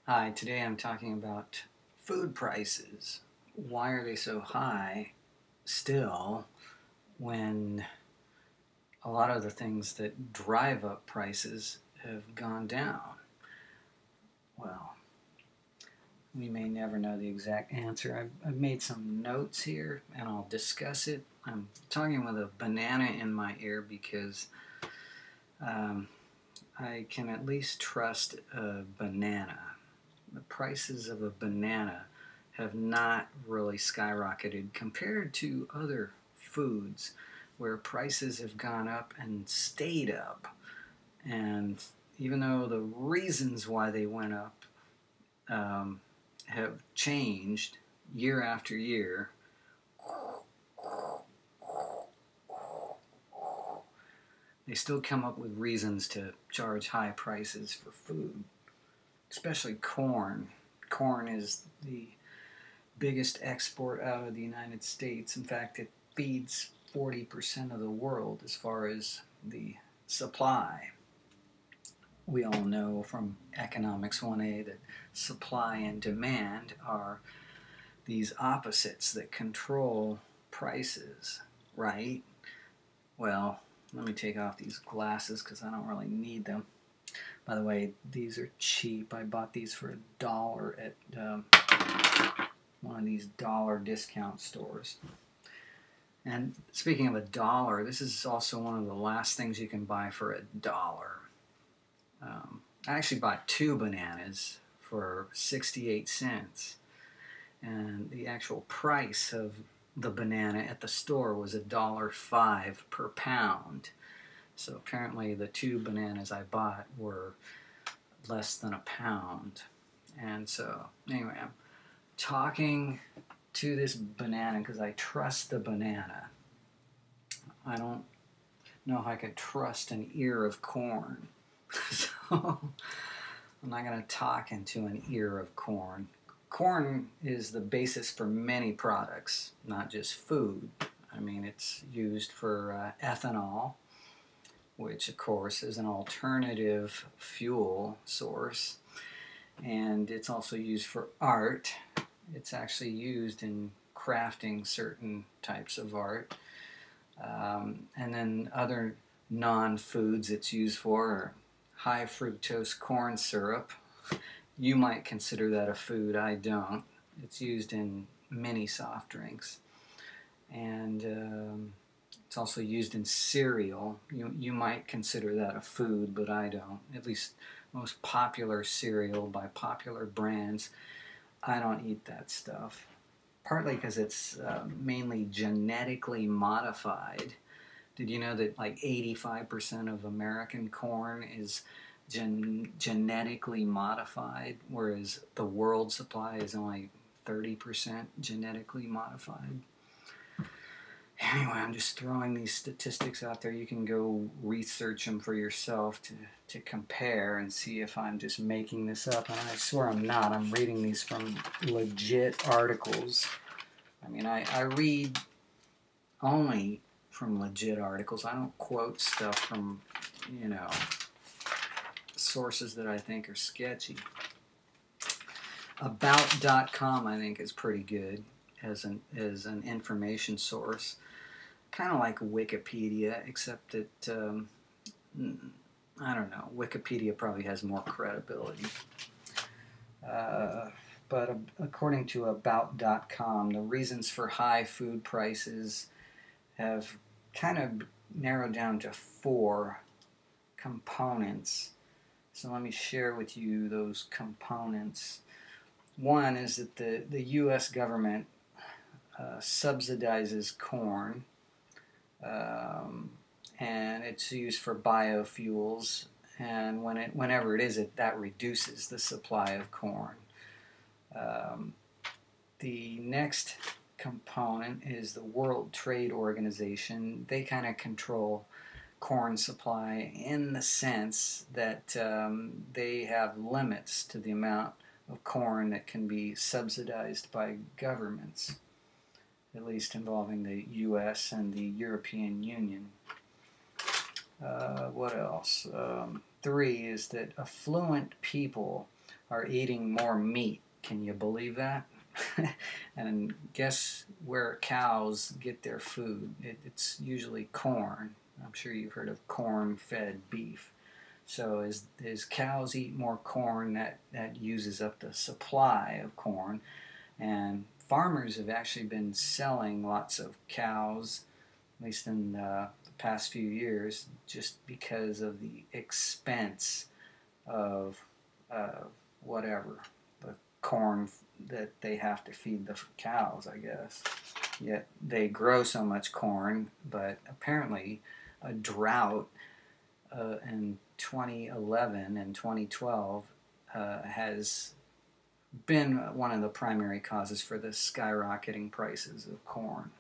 Hi, today I'm talking about food prices. Why are they so high still when a lot of the things that drive up prices have gone down? Well, we may never know the exact answer. I've made some notes here and I'll discuss it. I'm talking with a banana in my ear because um, I can at least trust a banana. The prices of a banana have not really skyrocketed compared to other foods where prices have gone up and stayed up. And even though the reasons why they went up have changed year after year, they still come up with reasons to charge high prices for food, especially corn. Corn is the biggest export out of the United States. In fact, it feeds 40% of the world as far as the supply. We all know from Economics 1A that supply and demand are these opposites that control prices, right? Well, let me take off these glasses because I don't really need them. By the way, these are cheap. I bought these for $1 at one of these dollar discount stores. And speaking of $1, this is also one of the last things you can buy for $1. I actually bought 2 bananas for 68 cents, and the actual price of the banana at the store was $1.05 per pound. So apparently the 2 bananas I bought were less than a pound. And so anyway, I'm talking to this banana because I trust the banana. I don't know if I could trust an ear of corn. So I'm not going to talk into an ear of corn. Corn is the basis for many products, not just food. I mean, it's used for ethanol, which of course is an alternative fuel source. And it's also used for art. It's actually used in crafting certain types of art. And then other non-foods it's used for are high fructose corn syrup. You might consider that a food. I don't. It's used in many soft drinks. And it's also used in cereal. You might consider that a food, but I don't. At least most popular cereal by popular brands, I don't eat that stuff. Partly because it's mainly genetically modified. Did you know that like 85% of American corn is genetically modified, whereas the world supply is only 30% genetically modified? Anyway, I'm just throwing these statistics out there. You can go research them for yourself to compare and see if I'm just making this up. And I swear I'm not. I'm reading these from legit articles. I mean, I read only from legit articles. I don't quote stuff from, sources that I think are sketchy. About.com I think is pretty good as an information source. Kind of like Wikipedia, except that, I don't know, Wikipedia probably has more credibility. But according to About.com, the reasons for high food prices have kind of narrowed down to 4 components. So let me share with you those components. One is that the U.S. government subsidizes corn, and it's used for biofuels, and whenever it is, that reduces the supply of corn. The next component is the World Trade Organization. They kind of control corn supply in the sense that they have limits to the amount of corn that can be subsidized by governments, at least involving the U.S. and the European Union. What else? 3 is that affluent people are eating more meat. Can you believe that? And guess where cows get their food? It's usually corn. I'm sure you've heard of corn-fed beef. So as cows eat more corn, that uses up the supply of corn. And farmers have actually been selling lots of cows, at least in the past few years, just because of the expense of whatever, the corn that they have to feed the cows, I guess. Yet they grow so much corn, but apparently a drought in 2011 and 2012 has been one of the primary causes for the skyrocketing prices of corn.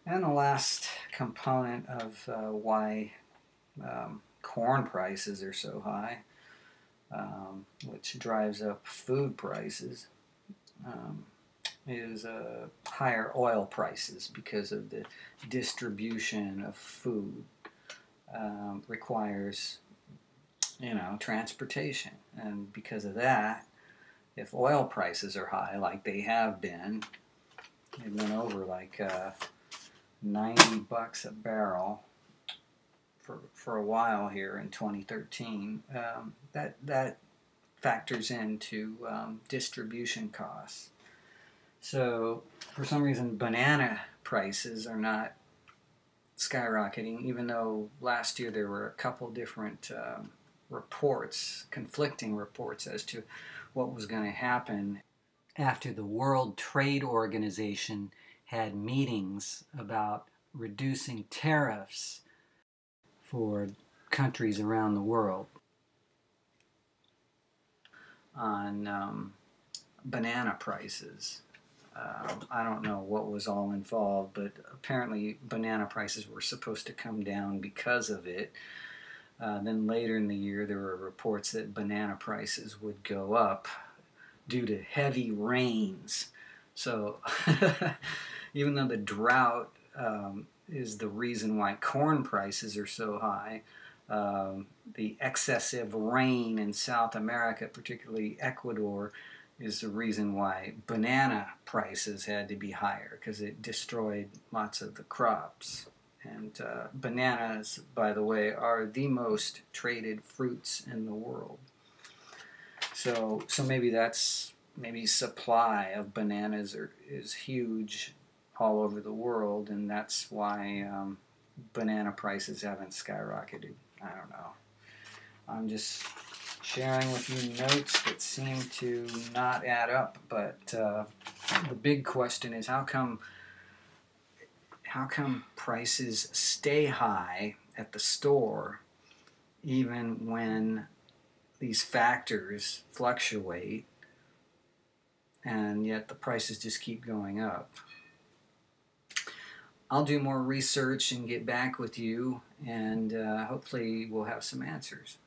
And the last component of why corn prices are so high, which drives up food prices, is higher oil prices because of the distribution of food. Requires, transportation, and because of that, if oil prices are high, like they have been, they've been over like $90 a barrel for a while here in 2013. That factors into distribution costs. So for some reason, banana prices are not skyrocketing, even though last year there were a couple different conflicting reports as to what was going to happen after the World Trade Organization had meetings about reducing tariffs for countries around the world on banana prices. I don't know what was all involved, but apparently banana prices were supposed to come down because of it. Then later in the year, there were reports that banana prices would go up due to heavy rains. So even though the drought is the reason why corn prices are so high, the excessive rain in South America, particularly Ecuador, is the reason why banana prices had to be higher, because it destroyed lots of the crops. And bananas, by the way, are the most traded fruits in the world. So maybe supply of bananas is huge all over the world, and that's why banana prices haven't skyrocketed. I don't know. I'm just sharing with you notes that seem to not add up, but the big question is how come prices stay high at the store even when these factors fluctuate, and yet the prices just keep going up? I'll do more research and get back with you, and hopefully we'll have some answers.